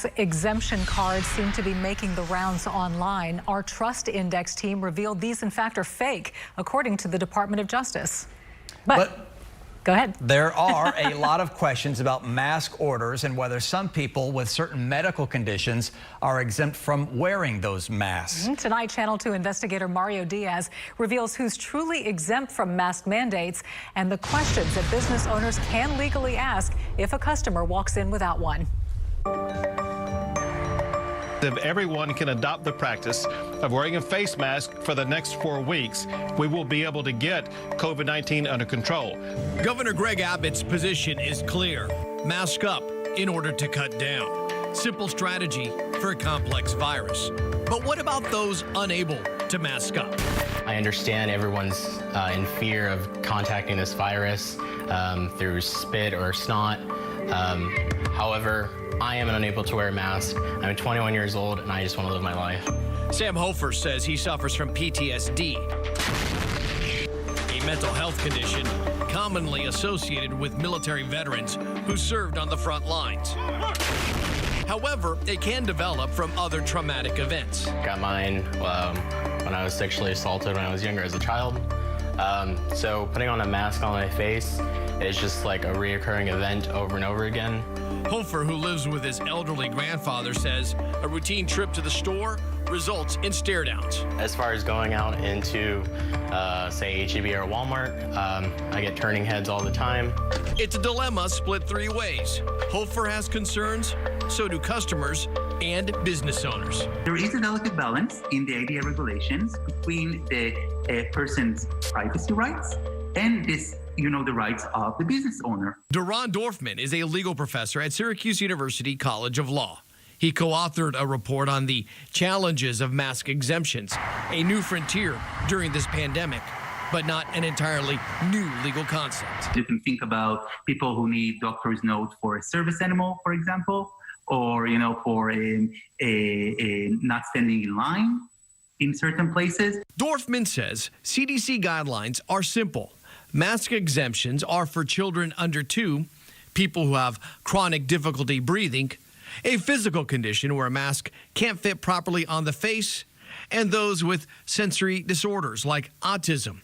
Mask exemption cards seem to be making the rounds online. Our Trust Index team revealed these, in fact, are fake, according to the Department of Justice. But go ahead. There are a lot of questions about mask orders and whether some people with certain medical conditions are exempt from wearing those masks. Tonight, Channel 2 investigator Mario Diaz reveals who's truly exempt from mask mandates and the questions that business owners can legally ask if a customer walks in without one. If everyone can adopt the practice of wearing a face mask for the next 4 weeks, we will be able to get COVID-19 under control. Governor Greg Abbott's position is clear. Mask up in order to cut down. Simple strategy for a complex virus. But what about those unable to mask up? I understand everyone's in fear of contacting this virus through spit or snot. However, I am unable to wear a mask. I'm 21 years old, and I just want to live my life. Sam Hofer says he suffers from PTSD, a mental health condition commonly associated with military veterans who served on the front lines. However, it can develop from other traumatic events. Got mine when I was sexually assaulted when I was younger as a child. So putting on a mask on my face is just like a reoccurring event over and over again. Hofer, who lives with his elderly grandfather, says a routine trip to the store results in stare downs. As far as going out into, say, H-E-B or Walmart, I get turning heads all the time. It's a dilemma split 3 ways. Hofer has concerns, so do customers and business owners. There is a delicate balance in the ADA regulations between the person's privacy rights and the rights of the business owner. Duran Dorfman is a legal professor at Syracuse University College of Law. He co-authored a report on the challenges of mask exemptions, a new frontier during this pandemic, but not an entirely new legal concept. You can think about people who need doctor's note for a service animal, for example, or for a not standing in line in certain places. Dorfman says CDC guidelines are simple. Mask exemptions are for children under 2, people who have chronic difficulty breathing, a physical condition where a mask can't fit properly on the face, and those with sensory disorders like autism.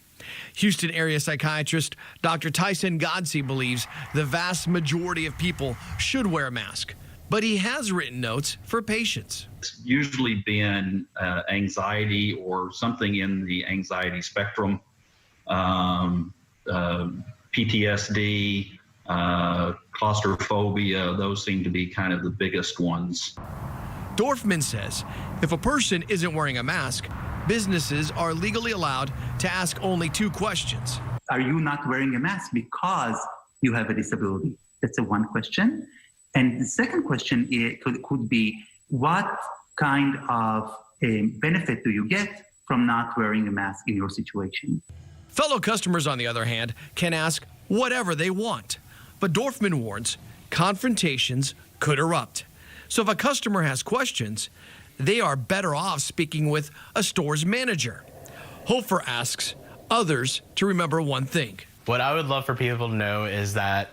Houston area psychiatrist Dr. Tyson Godsey believes the vast majority of people should wear a mask, but he has written notes for patients. It's usually been anxiety or something in the anxiety spectrum. PTSD, claustrophobia, those seem to be kind of the biggest ones. Dorfman says if a person isn't wearing a mask, businesses are legally allowed to ask only 2 questions. Are you not wearing a mask because you have a disability? That's the one question. And the second question could be, what kind of benefit do you get from not wearing a mask in your situation? Fellow customers, on the other hand, can ask whatever they want. But Dorfman warns confrontations could erupt. So if a customer has questions, they are better off speaking with a store's manager. Hofer asks others to remember one thing. What I would love for people to know is that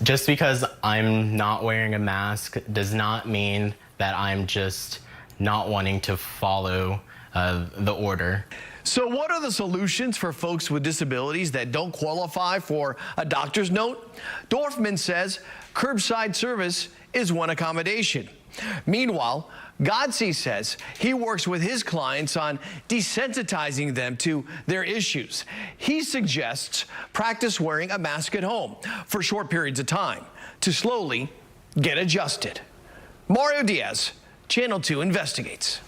just because I'm not wearing a mask does not mean that I'm just not wanting to follow the order. So what are the solutions for folks with disabilities that don't qualify for a doctor's note? Dorfman says curbside service is one accommodation. Meanwhile, Godsey says he works with his clients on desensitizing them to their issues. He suggests practice wearing a mask at home for short periods of time to slowly get adjusted. Mario Diaz, Channel 2 investigates.